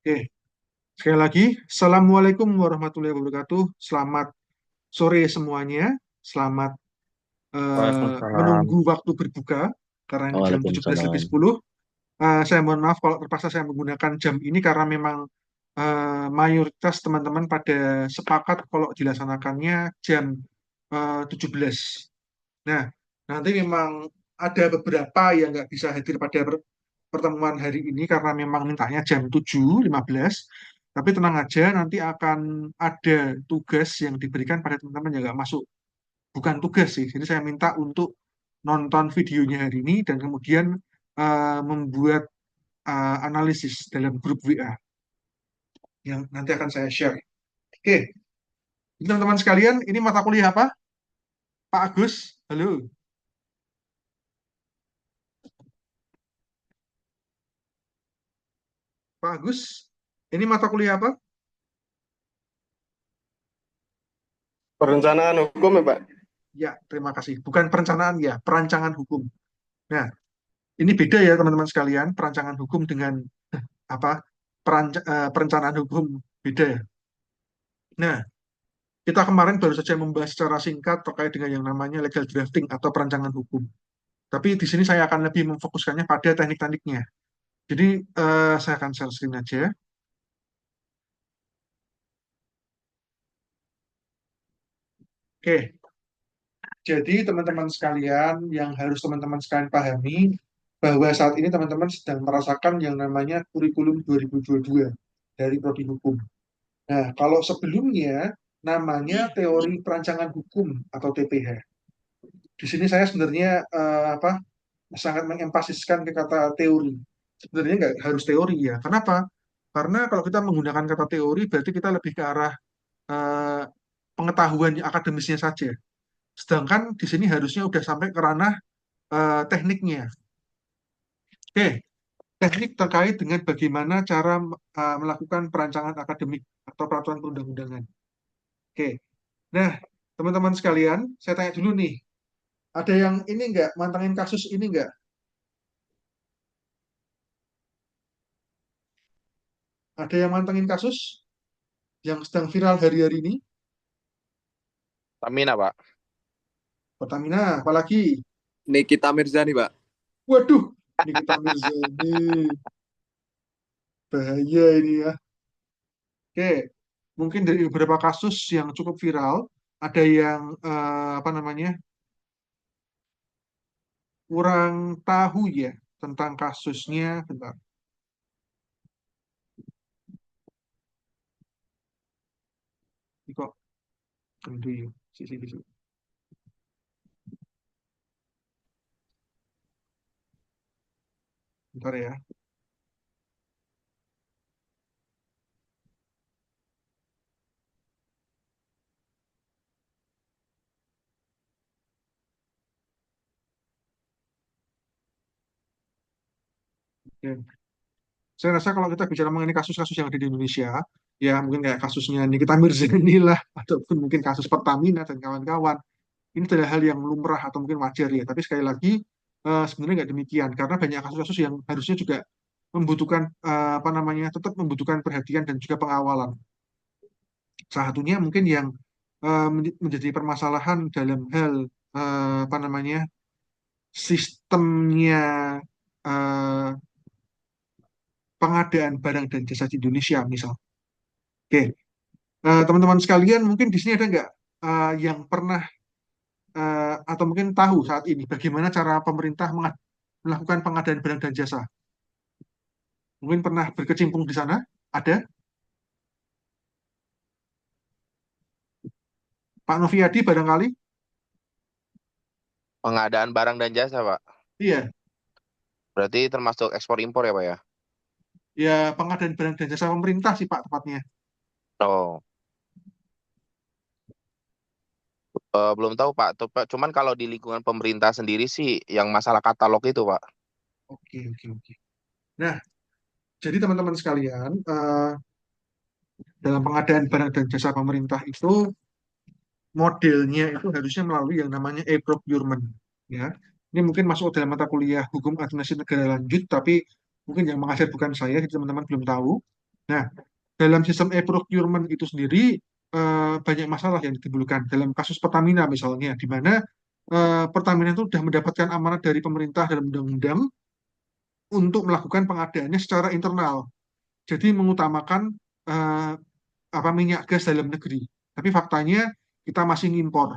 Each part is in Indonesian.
Oke, sekali lagi, Assalamualaikum warahmatullahi wabarakatuh. Selamat sore semuanya. Selamat Waalaikumsalam. menunggu waktu berbuka, karena ini jam 17 lebih Waalaikumsalam. 10. Saya mohon maaf kalau terpaksa saya menggunakan jam ini karena memang mayoritas teman-teman pada sepakat kalau dilaksanakannya jam 17. Nah, nanti memang ada beberapa yang nggak bisa hadir pada pertemuan hari ini karena memang mintanya jam 7.15. Tapi tenang aja, nanti akan ada tugas yang diberikan pada teman-teman yang nggak masuk. Bukan tugas sih, jadi saya minta untuk nonton videonya hari ini dan kemudian membuat analisis dalam grup WA yang nanti akan saya share. Oke, teman-teman sekalian, ini mata kuliah apa? Pak Agus, halo. Pak Agus, ini mata kuliah apa? Perencanaan hukum ya, Pak? Ya, terima kasih. Bukan perencanaan ya, perancangan hukum. Nah, ini beda ya teman-teman sekalian, perancangan hukum dengan apa? Perencanaan hukum beda ya. Nah, kita kemarin baru saja membahas secara singkat terkait dengan yang namanya legal drafting atau perancangan hukum. Tapi di sini saya akan lebih memfokuskannya pada teknik-tekniknya. Jadi saya akan share screen aja. Oke, jadi teman-teman sekalian yang harus teman-teman sekalian pahami bahwa saat ini teman-teman sedang merasakan yang namanya kurikulum 2022 dari Prodi Hukum. Nah, kalau sebelumnya namanya teori perancangan hukum atau TPH. Di sini saya sebenarnya sangat mengemphasiskan ke kata teori. Sebenarnya nggak harus teori ya. Kenapa? Karena kalau kita menggunakan kata teori berarti kita lebih ke arah eh, pengetahuan akademisnya saja. Sedangkan di sini harusnya udah sampai ke ranah tekniknya. Oke, teknik terkait dengan bagaimana cara melakukan perancangan akademik atau peraturan perundang-undangan. Oke, nah teman-teman sekalian, saya tanya dulu nih, ada yang ini nggak mantengin kasus ini nggak? Ada yang mantengin kasus yang sedang viral hari-hari ini? Tamina, Pak. Pertamina, apalagi? Nikita Mirzani, Pak. Waduh, Nikita Mirzani, bahaya ini ya. Oke, mungkin dari beberapa kasus yang cukup viral, ada yang apa namanya kurang tahu ya tentang kasusnya. Bentar, ini kok gede ya, sisi. Bentar ya. Oke. Saya rasa kalau kita bicara mengenai kasus-kasus yang ada di Indonesia, ya mungkin kayak kasusnya Nikita Mirzani lah, ataupun mungkin kasus Pertamina dan kawan-kawan, ini adalah hal yang lumrah atau mungkin wajar ya. Tapi sekali lagi, sebenarnya nggak demikian, karena banyak kasus-kasus yang harusnya juga membutuhkan, apa namanya, tetap membutuhkan perhatian dan juga pengawalan. Salah satunya mungkin yang menjadi permasalahan dalam hal, apa namanya, sistemnya eh, pengadaan barang dan jasa di Indonesia, misal. Oke, teman-teman sekalian, mungkin di sini ada nggak yang pernah atau mungkin tahu saat ini bagaimana cara pemerintah melakukan pengadaan barang dan jasa? Mungkin pernah berkecimpung di sana? Ada? Pak Noviadi barangkali? Pengadaan barang dan jasa, Pak. Iya, Berarti termasuk ekspor impor ya, Pak ya? ya pengadaan barang dan jasa pemerintah sih Pak tepatnya. Oh, belum tahu, Pak. Pak. Cuman kalau di lingkungan pemerintah sendiri sih yang masalah katalog itu, Pak. Oke. Nah, jadi teman-teman sekalian, dalam pengadaan barang dan jasa pemerintah itu modelnya itu harusnya melalui yang namanya e-procurement. Ya, ini mungkin masuk dalam mata kuliah hukum administrasi negara lanjut, tapi mungkin yang mengajar bukan saya, jadi teman-teman belum tahu. Nah, dalam sistem e-procurement itu sendiri banyak masalah yang ditimbulkan. Dalam kasus Pertamina misalnya, di mana Pertamina itu sudah mendapatkan amanat dari pemerintah dalam undang-undang untuk melakukan pengadaannya secara internal. Jadi mengutamakan eh, apa minyak gas dalam negeri. Tapi faktanya kita masih ngimpor,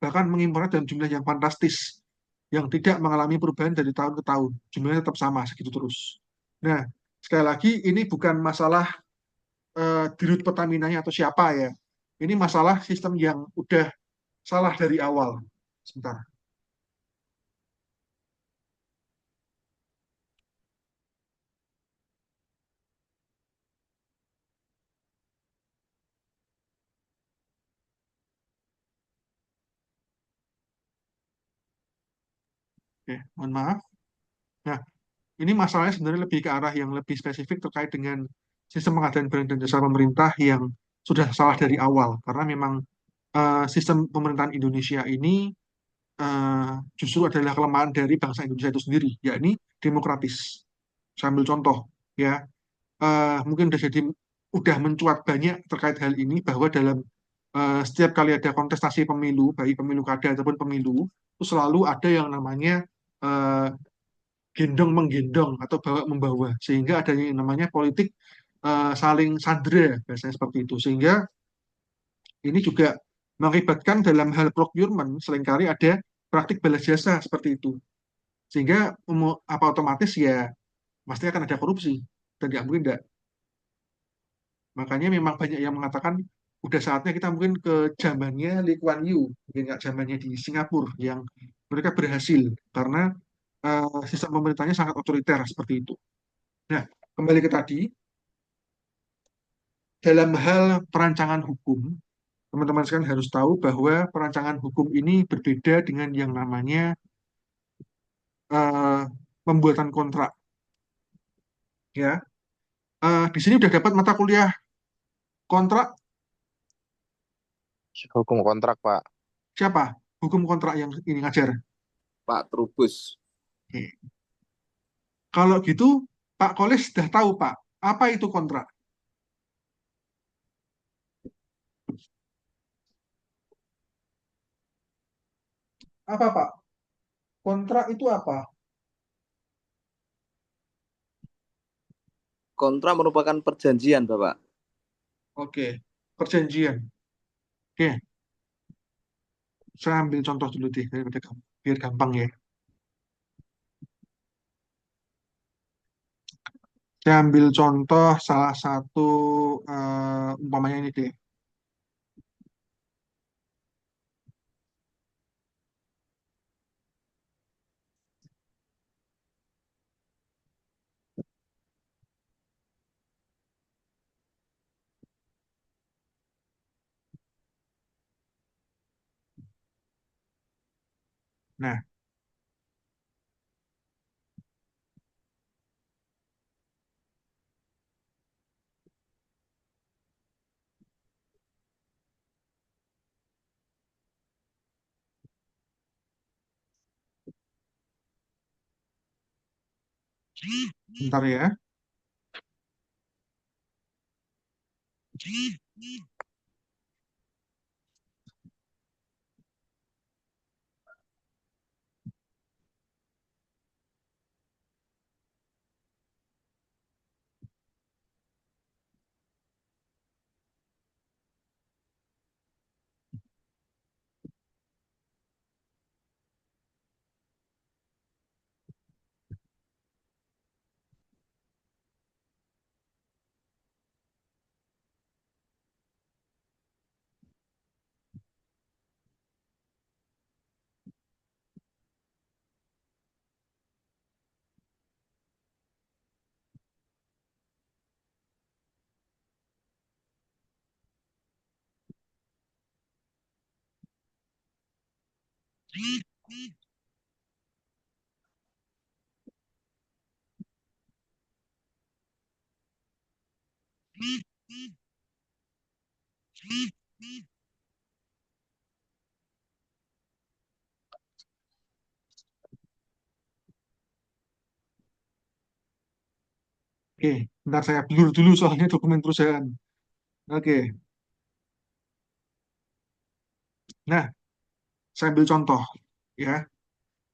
bahkan mengimpornya dalam jumlah yang fantastis, yang tidak mengalami perubahan dari tahun ke tahun. Jumlahnya tetap sama segitu terus. Nah, sekali lagi ini bukan masalah dirut Pertamina-nya atau siapa ya. Ini masalah sistem yang udah salah dari awal. Sebentar. Oke, mohon maaf. Nah, ini masalahnya sebenarnya lebih ke arah yang lebih spesifik terkait dengan sistem pengadaan barang dan jasa pemerintah yang sudah salah dari awal. Karena memang sistem pemerintahan Indonesia ini justru adalah kelemahan dari bangsa Indonesia itu sendiri, yakni demokratis. Saya ambil contoh, ya, mungkin udah mencuat banyak terkait hal ini bahwa dalam setiap kali ada kontestasi pemilu, baik pemilu kada ataupun pemilu, itu selalu ada yang namanya eh, gendong menggendong atau bawa membawa, sehingga ada yang namanya politik saling sandera, biasanya seperti itu. Sehingga ini juga mengakibatkan dalam hal procurement seringkali ada praktik balas jasa seperti itu. Sehingga apa otomatis ya pasti akan ada korupsi dan nggak mungkin enggak. Makanya memang banyak yang mengatakan udah saatnya kita mungkin ke zamannya Lee Kuan Yew, mungkin nggak zamannya di Singapura yang mereka berhasil karena sistem pemerintahnya sangat otoriter seperti itu. Nah, kembali ke tadi, dalam hal perancangan hukum, teman-teman sekalian harus tahu bahwa perancangan hukum ini berbeda dengan yang namanya eh, pembuatan kontrak. Ya, di sini udah dapat mata kuliah kontrak Hukum kontrak, Pak. siapa? Hukum kontrak yang ini ngajar. Pak Trubus. Oke. Kalau gitu, Pak Kolis sudah tahu, Pak, apa itu kontrak? Apa, Pak? Kontrak itu apa? Kontrak merupakan perjanjian, Bapak. Oke, perjanjian. Oke, saya ambil contoh dulu deh, biar gampang ya. Saya ambil contoh salah satu, umpamanya ini deh. Nah, bentar ya. Oke, Bentar saya blur dulu soalnya dokumen perusahaan. Oke. Nah, saya ambil contoh ya.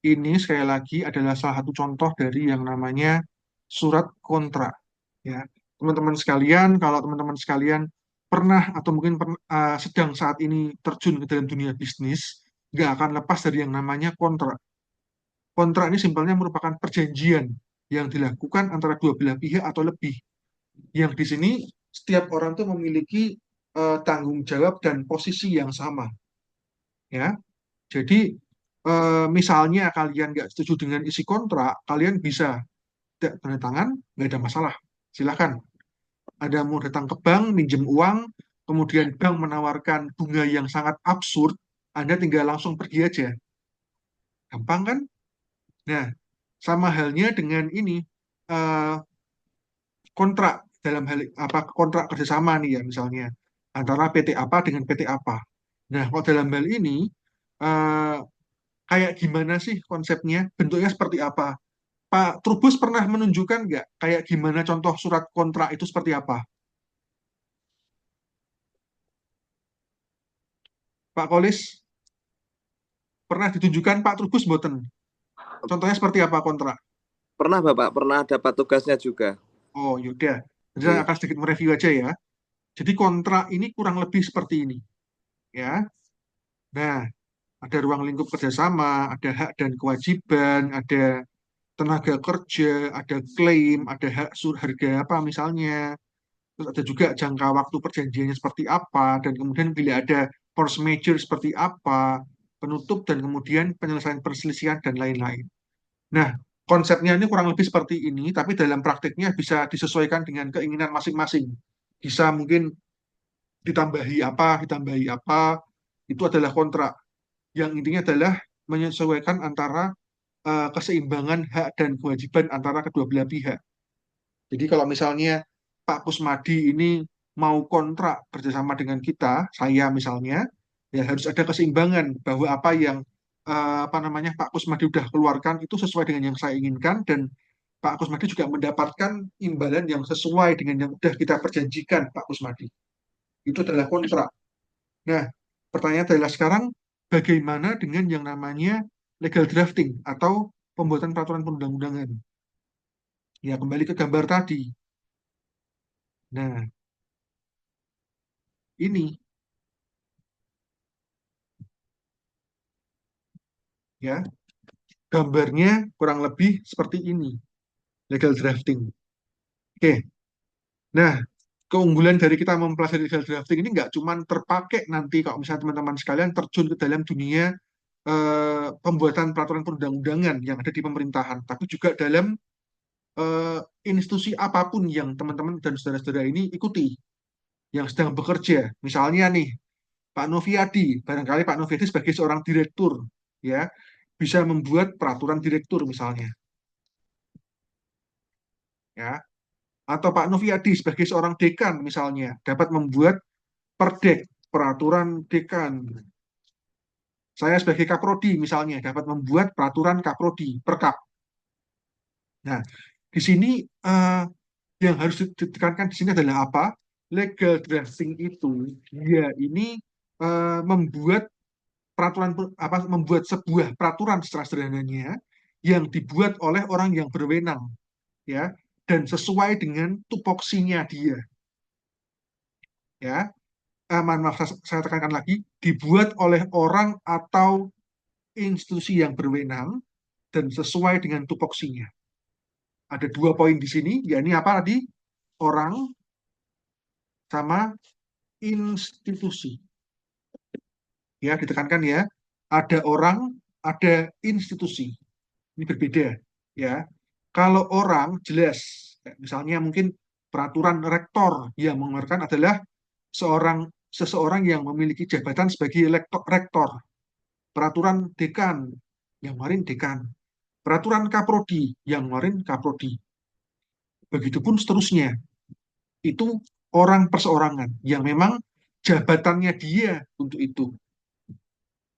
Ini sekali lagi adalah salah satu contoh dari yang namanya surat kontrak. Ya, teman-teman sekalian, kalau teman-teman sekalian pernah atau mungkin sedang saat ini terjun ke dalam dunia bisnis, nggak akan lepas dari yang namanya kontrak. Kontrak ini simpelnya merupakan perjanjian yang dilakukan antara dua belah pihak atau lebih. Yang di sini setiap orang tuh memiliki tanggung jawab dan posisi yang sama. Ya, jadi misalnya kalian nggak setuju dengan isi kontrak, kalian bisa tidak tanda tangan, nggak ada masalah. Silakan. Ada mau datang ke bank, minjem uang, kemudian bank menawarkan bunga yang sangat absurd, Anda tinggal langsung pergi aja. Gampang kan? Nah, sama halnya dengan ini, eh, kontrak dalam hal apa kontrak kerjasama nih ya misalnya antara PT apa dengan PT apa. Nah, kalau dalam hal ini eh, kayak gimana sih konsepnya? Bentuknya seperti apa? Pak Trubus pernah menunjukkan nggak kayak gimana contoh surat kontrak itu seperti apa? Pak Kolis pernah ditunjukkan Pak Trubus mboten? Contohnya seperti apa kontrak? Pernah Bapak, pernah dapat tugasnya juga. Oh yaudah, jadi saya Iya. akan sedikit mereview aja ya. Jadi kontrak ini kurang lebih seperti ini, ya. Nah, ada ruang lingkup kerjasama, ada hak dan kewajiban, ada tenaga kerja, ada klaim, ada hak harga apa misalnya, terus ada juga jangka waktu perjanjiannya seperti apa, dan kemudian bila ada force majeure seperti apa, penutup dan kemudian penyelesaian perselisihan dan lain-lain. Nah, konsepnya ini kurang lebih seperti ini, tapi dalam praktiknya bisa disesuaikan dengan keinginan masing-masing. Bisa mungkin ditambahi apa, itu adalah kontrak. Yang intinya adalah menyesuaikan antara keseimbangan hak dan kewajiban antara kedua belah pihak. Jadi kalau misalnya Pak Kusmadi ini mau kontrak kerjasama dengan kita, saya misalnya, ya harus ada keseimbangan bahwa apa yang apa namanya Pak Kusmadi sudah keluarkan itu sesuai dengan yang saya inginkan dan Pak Kusmadi juga mendapatkan imbalan yang sesuai dengan yang sudah kita perjanjikan Pak Kusmadi. Itu adalah kontrak. Nah, pertanyaan adalah sekarang bagaimana dengan yang namanya legal drafting atau pembuatan peraturan perundang-undangan? Ya, kembali ke gambar tadi. Nah, ini ya, gambarnya kurang lebih seperti ini, legal drafting. Oke, nah keunggulan dari kita mempelajari legal drafting ini nggak cuma terpakai nanti kalau misalnya teman-teman sekalian terjun ke dalam dunia pembuatan peraturan perundang-undangan yang ada di pemerintahan, tapi juga dalam eh, institusi apapun yang teman-teman dan saudara-saudara ini ikuti, yang sedang bekerja. Misalnya nih, Pak Noviadi, barangkali Pak Noviadi sebagai seorang direktur, ya, bisa membuat peraturan direktur misalnya, ya. Atau Pak Noviadi sebagai seorang dekan misalnya dapat membuat perdek, peraturan dekan. Saya sebagai kaprodi misalnya dapat membuat peraturan kaprodi, perkap. Nah, di sini eh, yang harus ditekankan di sini adalah apa? Legal drafting itu dia ini membuat peraturan apa membuat sebuah peraturan secara sederhananya yang dibuat oleh orang yang berwenang ya dan sesuai dengan tupoksinya dia ya. Maaf, saya tekankan lagi, dibuat oleh orang atau institusi yang berwenang dan sesuai dengan tupoksinya. Ada dua poin di sini, yakni apa tadi? Orang sama institusi. Ya, ditekankan ya. Ada orang, ada institusi. Ini berbeda, ya. Kalau orang jelas, misalnya mungkin peraturan rektor yang mengeluarkan adalah seseorang yang memiliki jabatan sebagai rektor. Peraturan dekan yang kemarin dekan. Peraturan kaprodi yang kemarin kaprodi. Begitupun seterusnya. Itu orang perseorangan yang memang jabatannya dia untuk itu.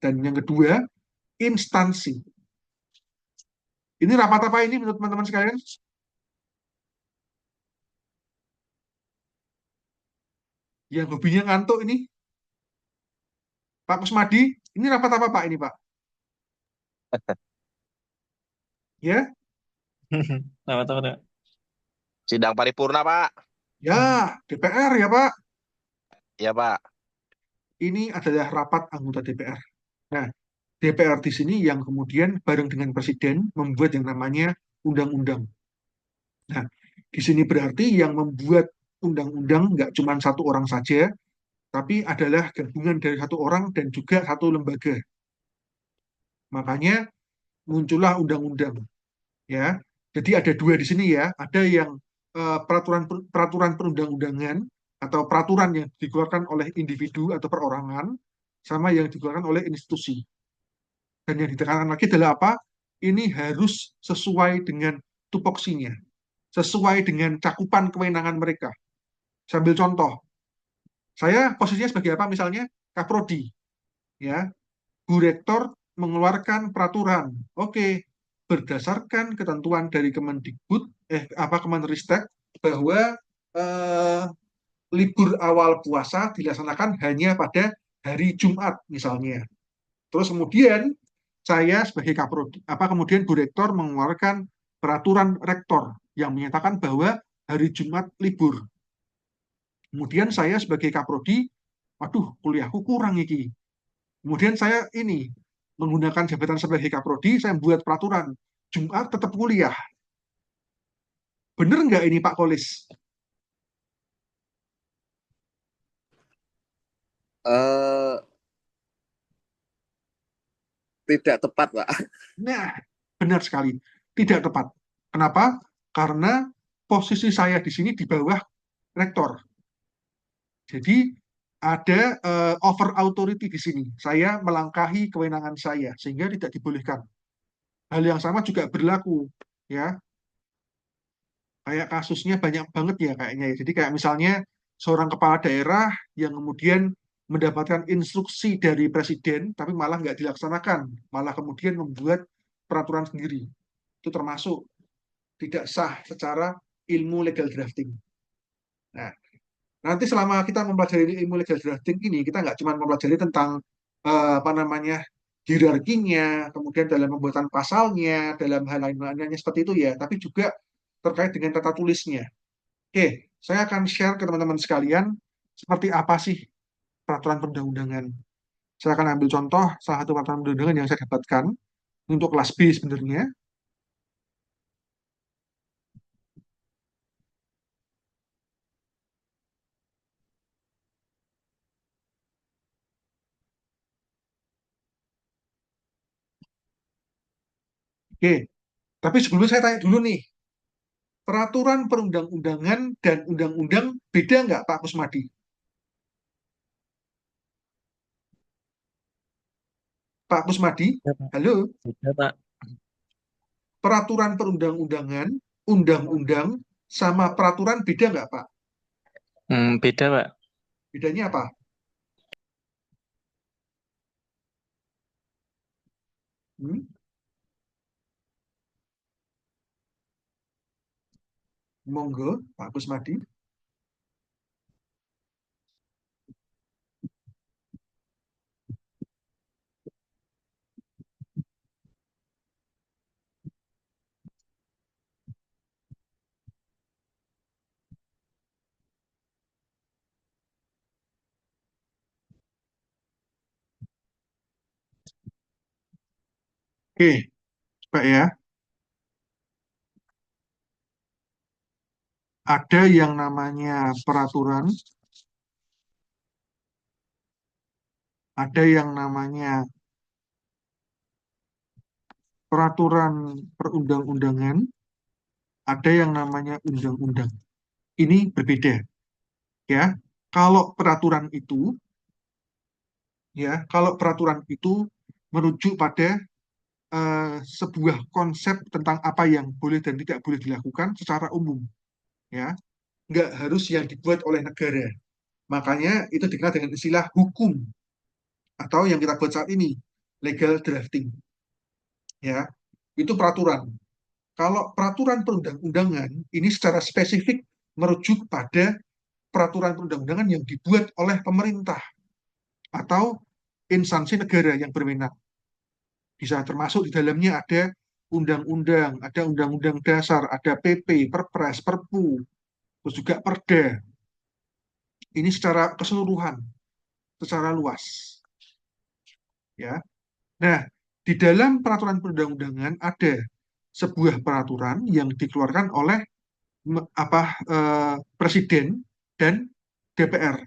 Dan yang kedua, instansi. Ini rapat apa ini menurut teman-teman sekalian? Yang hobinya ngantuk ini, Pak Kusmadi, ini rapat apa Pak ini Pak? Ya, Tahu-tahu dah. Sidang paripurna, Pak. ya DPR ya Pak. Ya, Pak. Ini adalah rapat anggota DPR. Nah, DPR di sini yang kemudian bareng dengan Presiden membuat yang namanya undang-undang. Nah, di sini berarti yang membuat undang-undang nggak cuma satu orang saja, tapi adalah gabungan dari satu orang dan juga satu lembaga. Makanya muncullah undang-undang, ya. Jadi ada dua di sini ya. Ada yang peraturan peraturan perundang-undangan atau peraturan yang dikeluarkan oleh individu atau perorangan, sama yang dikeluarkan oleh institusi. Dan yang ditekankan lagi adalah apa? Ini harus sesuai dengan tupoksinya, sesuai dengan cakupan kewenangan mereka. Sambil contoh, saya posisinya sebagai apa misalnya? Kaprodi, ya. Bu Rektor mengeluarkan peraturan. Oke, berdasarkan ketentuan dari Kemendikbud, Kemenristek, bahwa eh, libur awal puasa dilaksanakan hanya pada hari Jumat misalnya. Terus kemudian saya sebagai Kaprodi, kemudian Bu Rektor mengeluarkan peraturan rektor yang menyatakan bahwa hari Jumat libur. Kemudian saya sebagai Kaprodi, waduh, kuliahku kurang iki. Kemudian saya ini menggunakan jabatan sebagai Kaprodi, saya membuat peraturan Jumat tetap kuliah. Bener nggak ini Pak Kolis? Eh, tidak tepat, Pak. Nah, benar sekali. Tidak tepat. Kenapa? Karena posisi saya di sini di bawah rektor. Jadi ada over authority di sini. Saya melangkahi kewenangan saya sehingga tidak dibolehkan. Hal yang sama juga berlaku, ya. Kayak kasusnya banyak banget ya kayaknya ya. Jadi kayak misalnya seorang kepala daerah yang kemudian mendapatkan instruksi dari presiden tapi malah nggak dilaksanakan, malah kemudian membuat peraturan sendiri. Itu termasuk tidak sah secara ilmu legal drafting. Nah, nanti selama kita mempelajari ilmu legal drafting ini, kita nggak cuma mempelajari tentang hierarkinya, kemudian dalam pembuatan pasalnya, dalam hal lain-lainnya seperti itu ya, tapi juga terkait dengan tata tulisnya. Oke, saya akan share ke teman-teman sekalian seperti apa sih peraturan perundang-undangan. Saya akan ambil contoh salah satu peraturan perundang-undangan yang saya dapatkan untuk kelas B sebenarnya. Oke, tapi sebelumnya saya tanya dulu nih, peraturan perundang-undangan dan undang-undang beda nggak Pak Kusmadi? Pak Kusmadi, Ya, Pak. halo? Ya, Pak. Peraturan perundang-undangan, undang-undang, sama peraturan beda nggak Pak? Beda, Pak. Bedanya apa? Hmm? Monggo, Pak Kusmadi. Oke, Pak ya. Ada yang namanya peraturan, ada yang namanya peraturan perundang-undangan, ada yang namanya undang-undang. Ini berbeda, ya. Kalau peraturan itu, kalau peraturan itu merujuk pada sebuah konsep tentang apa yang boleh dan tidak boleh dilakukan secara umum, ya. Nggak harus yang dibuat oleh negara. Makanya itu dikenal dengan istilah hukum atau yang kita buat saat ini legal drafting, ya. Itu peraturan. Kalau peraturan perundang-undangan ini secara spesifik merujuk pada peraturan perundang-undangan yang dibuat oleh pemerintah atau instansi negara yang berwenang. Bisa termasuk di dalamnya ada undang-undang, ada undang-undang dasar, ada PP, Perpres, Perpu, terus juga Perda. Ini secara keseluruhan, secara luas. Ya. Nah, di dalam peraturan perundang-undangan ada sebuah peraturan yang dikeluarkan oleh presiden dan DPR,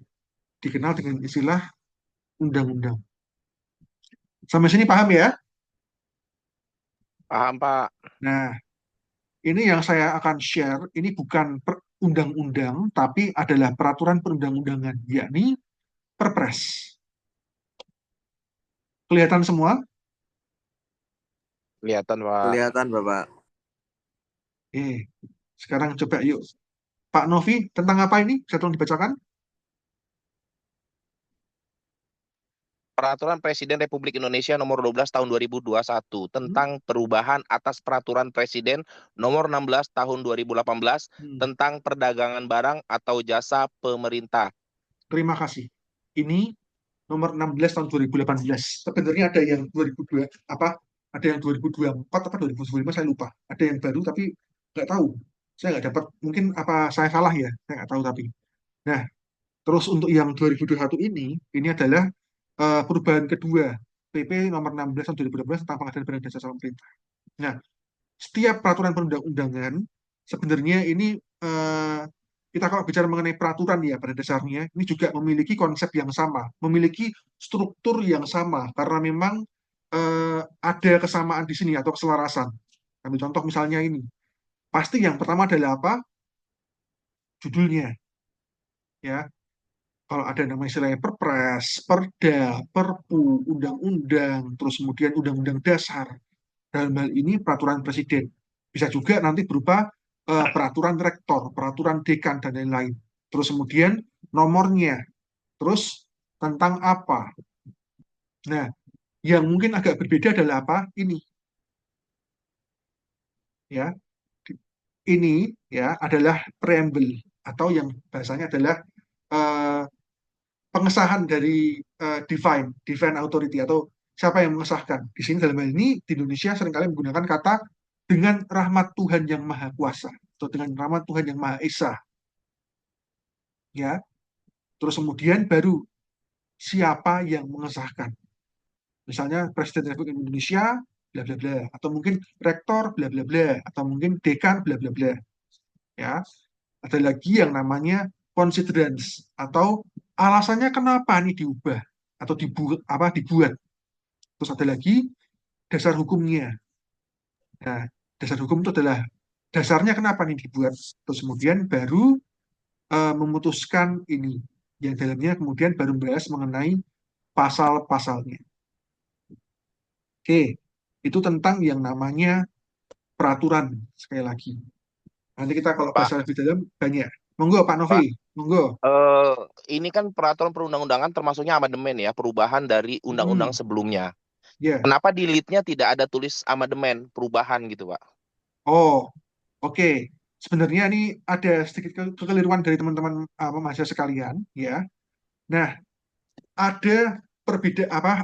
dikenal dengan istilah undang-undang. Sampai sini paham ya? Paham, Pak. Nah, ini yang saya akan share, ini bukan undang-undang, tapi adalah peraturan perundang-undangan, yakni Perpres. Kelihatan semua? Kelihatan, Pak. Kelihatan, Bapak. Sekarang coba yuk. Pak Novi, tentang apa ini? Bisa tolong dibacakan? Peraturan Presiden Republik Indonesia Nomor 12 Tahun 2021 tentang perubahan atas Peraturan Presiden Nomor 16 Tahun 2018 tentang perdagangan barang atau jasa pemerintah. Terima kasih. Ini nomor 16 tahun 2018. Sebenarnya ada yang 2002 ada yang 2024 apa 2025 saya lupa. Ada yang baru tapi nggak tahu. Saya nggak dapat. Mungkin apa saya salah ya? Saya nggak tahu tapi. Nah, terus untuk yang 2021 ini adalah perubahan kedua PP nomor 16 tahun 2012 tentang pengadaan barang dan jasa pemerintah. Nah, setiap peraturan perundang-undangan sebenarnya ini kita kalau bicara mengenai peraturan ya pada dasarnya ini juga memiliki konsep yang sama, memiliki struktur yang sama karena memang ada kesamaan di sini atau keselarasan. Ambil contoh misalnya ini, pasti yang pertama adalah apa? Judulnya, ya. Kalau ada nama istilahnya Perpres, Perda, Perpu, Undang-Undang, terus kemudian Undang-Undang Dasar. Dalam hal ini peraturan presiden. Bisa juga nanti berupa peraturan rektor, peraturan dekan, dan lain-lain. Terus kemudian nomornya. Terus tentang apa. Nah, yang mungkin agak berbeda adalah apa? Ini. Ya, ini ya adalah preamble atau yang bahasanya adalah eh, pengesahan dari divine authority atau siapa yang mengesahkan. Di sini dalam hal ini di Indonesia seringkali menggunakan kata dengan rahmat Tuhan yang Maha Kuasa atau dengan rahmat Tuhan yang Maha Esa. Ya. Terus kemudian baru siapa yang mengesahkan. Misalnya Presiden Republik Indonesia bla bla bla atau mungkin rektor bla bla bla atau mungkin dekan bla bla bla. Ya. Ada lagi yang namanya considerance atau alasannya kenapa ini diubah atau dibuat. Terus ada lagi dasar hukumnya. Nah, dasar hukum itu adalah dasarnya kenapa ini dibuat. Terus kemudian baru memutuskan ini. Yang dalamnya kemudian baru membahas mengenai pasal-pasalnya. Oke, itu tentang yang namanya peraturan sekali lagi. Nanti kita kalau Pak, bahas lebih dalam banyak. Monggo Pak Novi, monggo. Ini kan peraturan perundang-undangan termasuknya amandemen ya, perubahan dari undang-undang sebelumnya. Ya. Kenapa di lead-nya tidak ada tulis amandemen, perubahan gitu, Pak? Oh, oke. Sebenarnya ini ada sedikit kekeliruan dari teman-teman mahasiswa sekalian, ya. Nah, ada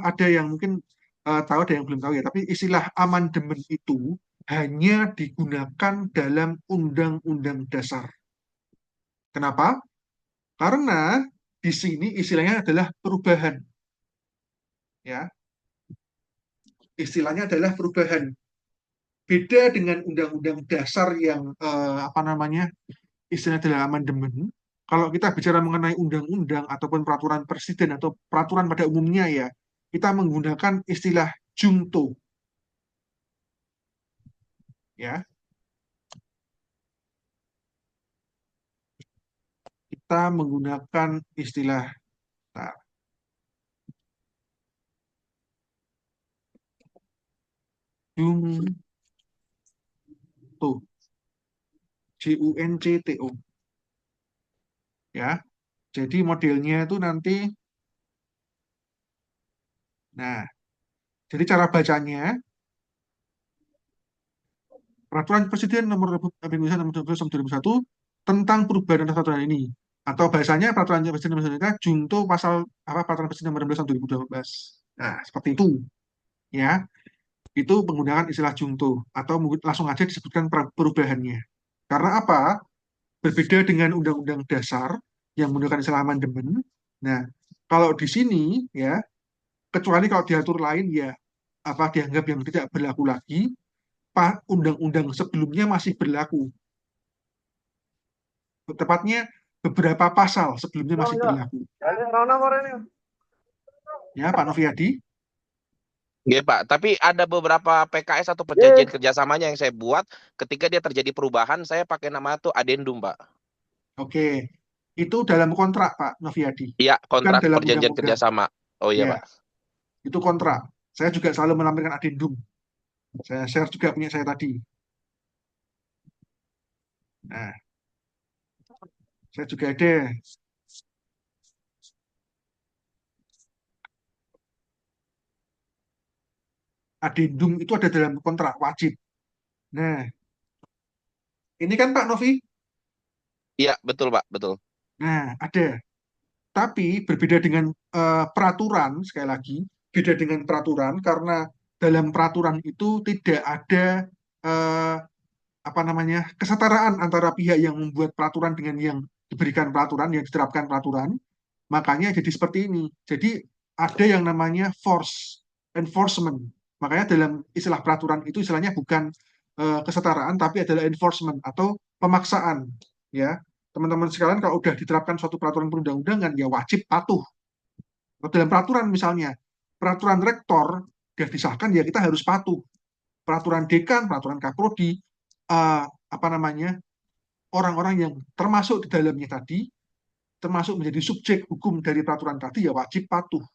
ada yang mungkin tahu, ada yang belum tahu ya. Tapi istilah amandemen itu hanya digunakan dalam undang-undang dasar. Kenapa? Karena di sini istilahnya adalah perubahan, ya. Istilahnya adalah perubahan. Beda dengan undang-undang dasar yang istilahnya adalah amandemen. Kalau kita bicara mengenai undang-undang ataupun peraturan presiden atau peraturan pada umumnya ya, kita menggunakan istilah jungto. Ya. Kita menggunakan istilah jungto. JUNCTO. Ya. Jadi modelnya itu nanti jadi cara bacanya Peraturan Presiden Nomor Republik Indonesia Nomor 12 Tahun 2001 tentang perubahan atas peraturan ini. Atau bahasanya peraturan presiden nomor 19 junto pasal apa peraturan presiden nomor 16 tahun 2012. Nah, seperti itu ya. Itu penggunaan istilah junto atau mungkin langsung aja disebutkan perubahannya. Karena apa? Berbeda dengan undang-undang dasar yang menggunakan istilah amandemen. Nah, kalau di sini ya, kecuali kalau diatur lain ya apa dianggap yang tidak berlaku lagi, undang-undang sebelumnya masih berlaku. Tepatnya beberapa pasal sebelumnya masih berlaku. Ya, Pak Noviadi. Iya Pak, tapi ada beberapa PKS atau perjanjian kerjasamanya yang saya buat ketika dia terjadi perubahan, saya pakai nama itu adendum Pak. Oke, itu dalam kontrak Pak Noviadi, Iya, bukan kontrak dalam perjanjian undang-undang. kerjasama. Oh iya Ya, Pak. itu kontrak. Saya juga selalu menampilkan adendum. Saya share juga punya saya tadi. Nah, saya juga ada. Adendum itu ada dalam kontrak wajib. Nah, ini kan Pak Novi. Iya, betul Pak, betul. Nah, ada. Tapi berbeda dengan peraturan, sekali lagi, beda dengan peraturan karena dalam peraturan itu tidak ada eh, apa namanya kesetaraan antara pihak yang membuat peraturan dengan yang diberikan peraturan, yang diterapkan peraturan. Makanya jadi seperti ini. Jadi ada yang namanya force enforcement. Makanya dalam istilah peraturan itu istilahnya bukan kesetaraan, tapi adalah enforcement atau pemaksaan. Ya, teman-teman sekalian kalau udah diterapkan suatu peraturan perundang-undangan ya wajib patuh. Kalau dalam peraturan misalnya peraturan rektor sudah disahkan ya kita harus patuh. Peraturan dekan, peraturan kaprodi, apa namanya orang-orang yang termasuk di dalamnya tadi, termasuk menjadi subjek hukum dari peraturan tadi ya wajib patuh.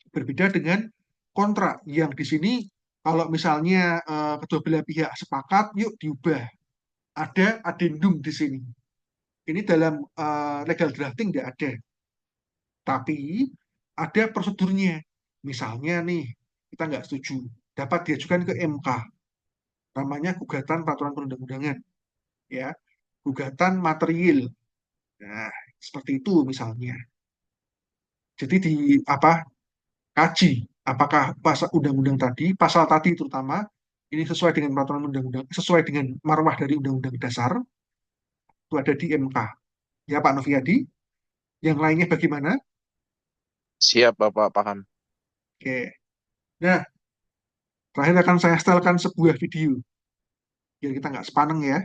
Berbeda dengan kontrak yang di sini kalau misalnya kedua belah pihak sepakat, yuk diubah. Ada adendum di sini. Ini dalam legal drafting tidak ada. Tapi ada prosedurnya. Misalnya nih, kita nggak setuju. Dapat diajukan ke MK. Namanya gugatan peraturan perundang-undangan. Ya, gugatan material. Nah, seperti itu misalnya. Jadi di apa kaji apakah pasal undang-undang tadi, pasal tadi terutama ini sesuai dengan peraturan undang-undang, sesuai dengan marwah dari undang-undang dasar itu ada di MK. Ya Pak Noviadi, yang lainnya bagaimana? Siap Bapak, paham. Oke. Nah, terakhir akan saya setelkan sebuah video biar kita nggak sepaneng ya.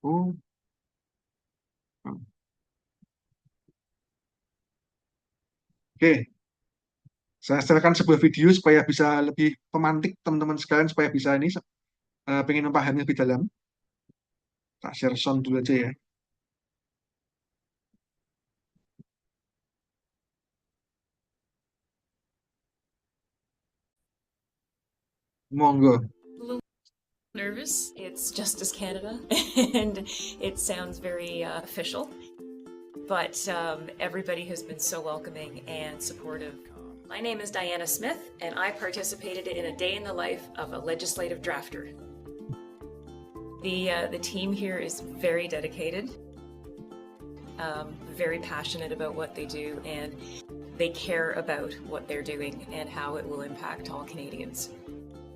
Oh, oke. Saya setelkan sebuah video supaya bisa lebih pemantik teman-teman sekalian supaya bisa ini pengen memahami lebih dalam. Tak share sound dulu aja ya. Monggo. Nervous. It's Justice Canada, and it sounds very official, but everybody has been so welcoming and supportive. My name is Diana Smith, and I participated in a day in the life of a legislative drafter. The team here is very dedicated, very passionate about what they do, and they care about what they're doing and how it will impact all Canadians.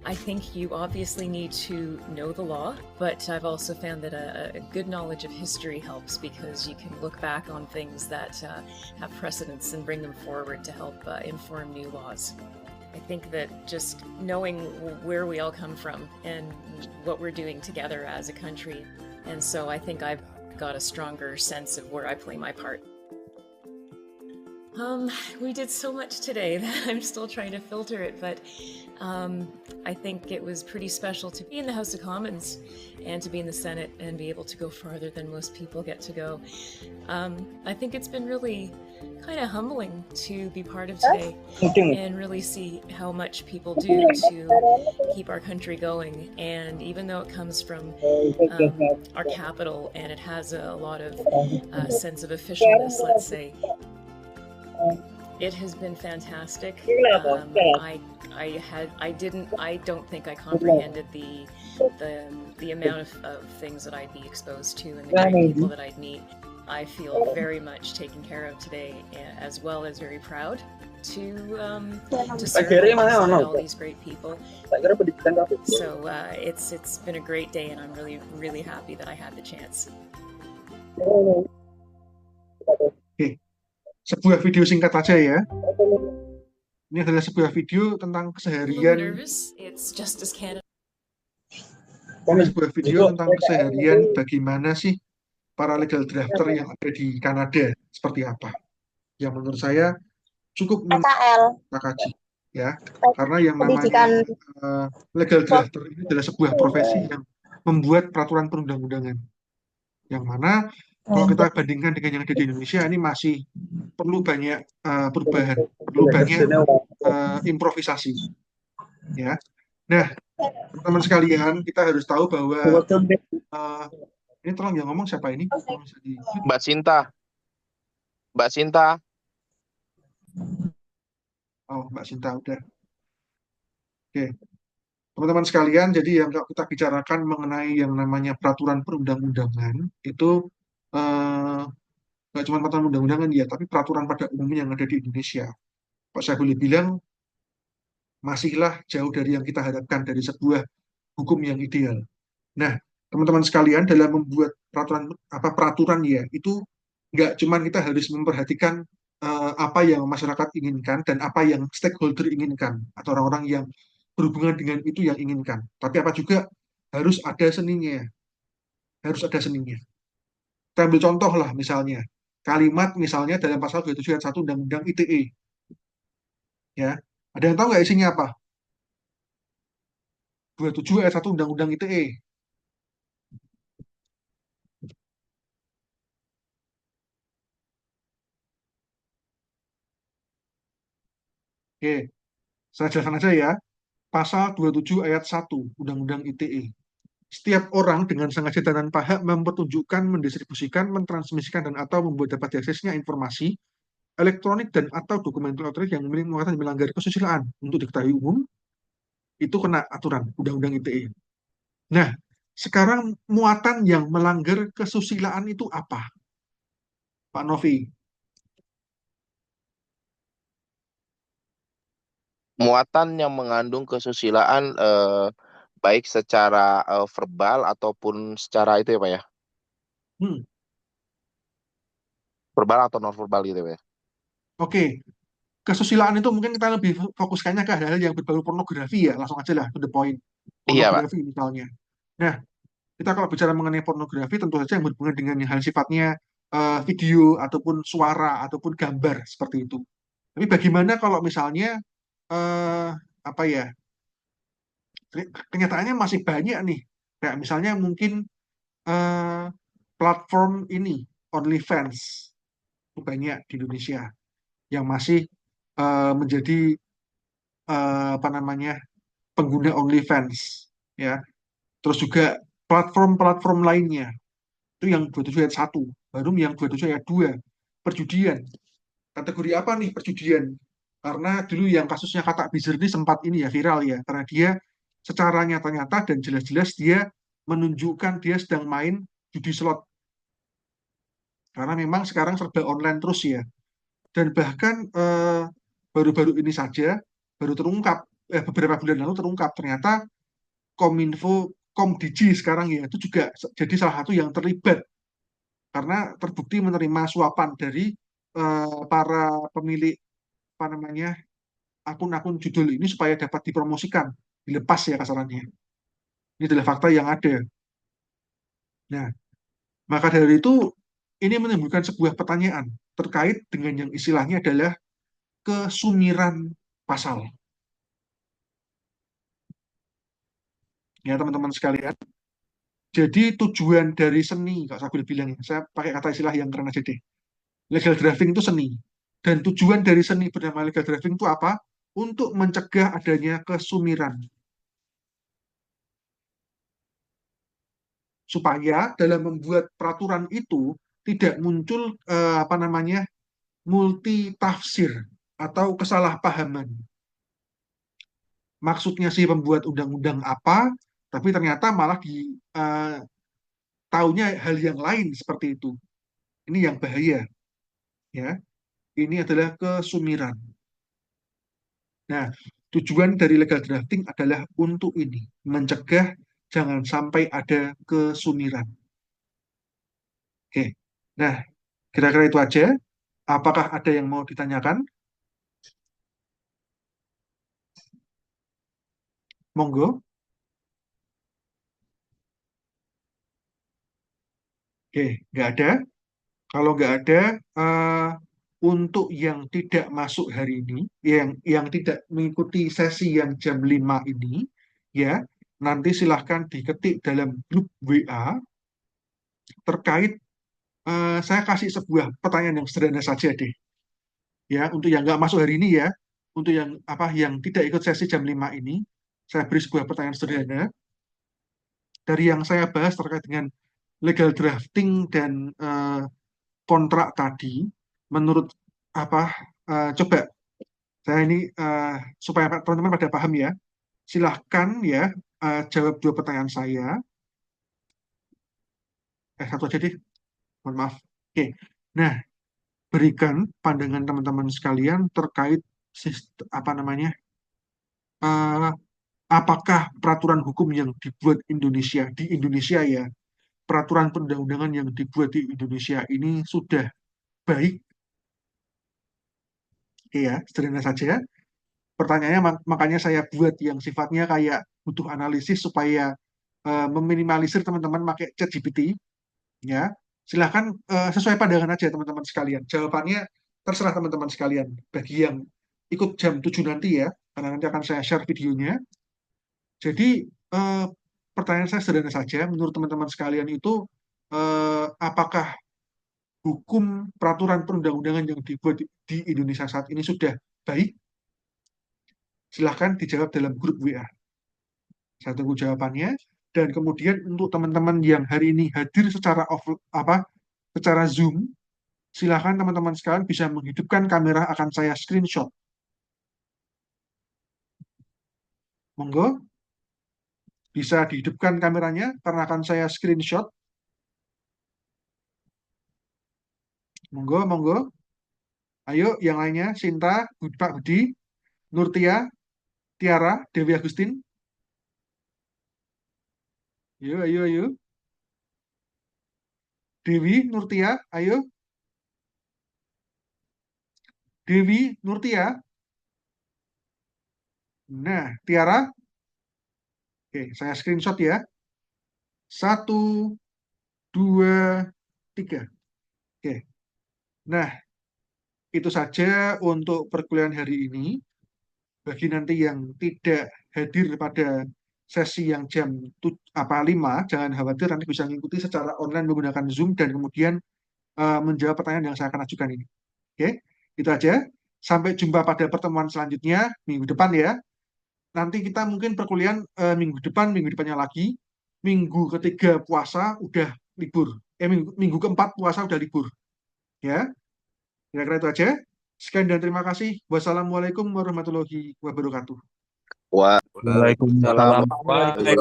I think you obviously need to know the law, but I've also found that a good knowledge of history helps because you can look back on things that have precedence and bring them forward to help inform new laws. I think that just knowing where we all come from and what we're doing together as a country, and so I think I've got a stronger sense of where I play my part. We did so much today that I'm still trying to filter it, but I think it was pretty special to be in the House of Commons and to be in the Senate and be able to go farther than most people get to go. I think it's been really kind of humbling to be part of today and really see how much people do to keep our country going. And even though it comes from our capital and it has a lot of sense of officialness, let's say, it has been fantastic. I don't think I comprehended the amount of things that I'd be exposed to and the great people that I'd meet. I feel very much taken care of today, as well as very proud to serve alongside all these great people. So it's been a great day, and I'm really, really happy that I had the chance. Oke, sebuah video singkat aja ya. Ini adalah sebuah video tentang A little keseharian, nervous. It's Justice Canada. ini sebuah video tentang keseharian bagaimana sih para legal drafter yang ada di Kanada seperti apa. Yang menurut saya cukup kita kaji ya, karena yang namanya legal drafter ini adalah sebuah profesi yang membuat peraturan perundang-undangan, yang mana kalau kita bandingkan dengan yang ada di Indonesia ini masih perlu banyak perubahan, perlu banyak improvisasi ya. Nah, teman-teman sekalian, kita harus tahu bahwa ini tolong yang ngomong siapa ini? Tolong bisa di- Mbak Sinta. Mbak Sinta. Oh, Mbak Sinta udah. Oke. Teman-teman sekalian, jadi yang kalau kita bicarakan mengenai yang namanya peraturan perundang-undangan, itu nggak cuma peraturan undang-undangan ya, tapi peraturan pada umumnya yang ada di Indonesia. Pak saya boleh bilang, masihlah jauh dari yang kita harapkan dari sebuah hukum yang ideal. Nah, teman-teman sekalian, dalam membuat peraturan ya, itu nggak cuma kita harus memperhatikan apa yang masyarakat inginkan dan apa yang stakeholder inginkan atau orang-orang yang berhubungan dengan itu yang inginkan. Tapi apa juga harus ada seninya, harus ada seninya. Kita ambil contoh lah misalnya, kalimat misalnya dalam pasal 27 ayat 1 Undang-Undang ITE. Ya, ada yang tahu nggak isinya apa? 27 ayat 1 Undang-Undang ITE. Oke, saya jelaskan aja ya. Pasal 27 ayat 1 Undang-Undang ITE. Setiap orang dengan sengaja dan tanpa hak mempertunjukkan, mendistribusikan, mentransmisikan, dan atau membuat dapat diaksesnya informasi elektronik dan atau dokumen elektronik yang memiliki melanggar kesusilaan untuk diketahui umum, itu kena aturan Undang-Undang ITE. Nah, sekarang muatan yang melanggar kesusilaan itu apa? Pak Novi. Muatan yang mengandung kesusilaan baik secara verbal ataupun secara itu ya Pak ya? Verbal atau non verbal gitu ya Pak ya? Oke, kesusilaan itu mungkin kita lebih fokuskannya ke hal-hal yang berbau pornografi ya, langsung aja lah to the point. Iya Pak. Pornografi misalnya. Nah, kita kalau bicara mengenai pornografi tentu saja yang berhubungan dengan hal sifatnya video ataupun suara ataupun gambar seperti itu. Tapi bagaimana kalau misalnya apa ya? Kenyataannya masih banyak nih. Kayak misalnya mungkin platform ini OnlyFans itu banyak di Indonesia yang masih menjadi apa namanya pengguna OnlyFans ya. Terus juga platform-platform lainnya itu yang 27 ayat 1, baru yang 27 ayat 2 perjudian. Kategori apa nih perjudian? Karena dulu yang kasusnya Kata Bizer ini sempat ini ya viral ya, karena dia secara nyata-nyata dan jelas-jelas dia menunjukkan dia sedang main judi slot. Karena memang sekarang serba online terus ya. Dan bahkan baru-baru ini saja baru terungkap beberapa bulan lalu terungkap ternyata Kominfo Komdigi sekarang ya itu juga jadi salah satu yang terlibat karena terbukti menerima suapan dari para pemilik apa namanya akun-akun judul ini supaya dapat dipromosikan, dilepas ya kasarannya. Ini adalah fakta yang ada. Nah, maka dari itu ini menimbulkan sebuah pertanyaan. terkait dengan yang istilahnya adalah kesumiran pasal. Ya teman-teman sekalian. Jadi tujuan dari seni, Kak Sabil bilang ya, saya pakai kata istilah yang keren aja deh. Legal drafting itu seni. Dan tujuan dari seni bernama legal drafting itu apa? Untuk mencegah adanya kesumiran. Supaya dalam membuat peraturan itu tidak muncul multi tafsir atau kesalahpahaman. Maksudnya si pembuat undang-undang apa, tapi ternyata malah taunya hal yang lain seperti itu. Ini yang bahaya, ya. Ini adalah kesumiran. Nah, tujuan dari legal drafting adalah untuk ini, mencegah jangan sampai ada kesumiran. Oke. Nah, kira-kira itu aja. Apakah ada yang mau ditanyakan? Monggo. Oke, nggak ada. Kalau nggak ada, untuk yang tidak masuk hari ini, yang tidak mengikuti sesi yang jam 5 ini, ya, nanti silahkan diketik dalam grup WA terkait, saya kasih sebuah pertanyaan yang sederhana saja deh. Ya, untuk yang nggak masuk hari ini ya, untuk yang tidak ikut sesi jam 5 ini, saya beri sebuah pertanyaan sederhana. Dari yang saya bahas terkait dengan legal drafting dan kontrak tadi, menurut coba saya ini supaya teman-teman pada paham ya, silahkan ya jawab 2 pertanyaan saya. Satu aja deh, mohon maaf. Oke, nah berikan pandangan teman-teman sekalian terkait apakah peraturan hukum yang dibuat di Indonesia ya, peraturan perundang-undangan yang dibuat di Indonesia ini sudah baik. Oke ya, sederhana saja. Pertanyaannya makanya saya buat yang sifatnya kayak butuh analisis supaya meminimalisir teman-teman pakai ChatGPT. Ya, silahkan sesuai pandangan aja teman-teman sekalian. Jawabannya terserah teman-teman sekalian. Bagi yang ikut jam 7 nanti ya, karena nanti akan saya share videonya. Jadi pertanyaan saya sederhana saja, menurut teman-teman sekalian itu apakah hukum peraturan perundang-undangan yang dibuat di Indonesia saat ini sudah baik? Silahkan dijawab dalam grup WA. Saya tunggu jawabannya. Dan kemudian untuk teman-teman yang hari ini hadir secara Zoom, silahkan teman-teman sekalian bisa menghidupkan kamera, akan saya screenshot. Monggo. Bisa dihidupkan kameranya karena akan saya screenshot. Monggo, monggo. Ayo yang lainnya, Sinta, Pak Budi, Nurtia, Tiara, Dewi Agustin. Ayo, ayo, ayo. Dewi, Nurtia, ayo. Dewi, Nurtia. Nah, Tiara. Oke, saya screenshot ya. 1, 2, 3. Oke. Nah, itu saja untuk perkuliahan hari ini. Bagi nanti yang tidak hadir pada sesi yang jam 5, jangan khawatir, nanti bisa mengikuti secara online menggunakan Zoom dan kemudian menjawab pertanyaan yang saya akan ajukan ini. Oke, itu aja. Sampai jumpa pada pertemuan selanjutnya minggu depan ya. Nanti kita mungkin perkuliahan minggu depannya lagi. Minggu ketiga puasa udah libur. Minggu keempat puasa udah libur. Ya, kira-kira itu aja. Sekian dan terima kasih. Wassalamualaikum warahmatullahi wabarakatuh. Waalaikumsalam. Waalaikumsalam.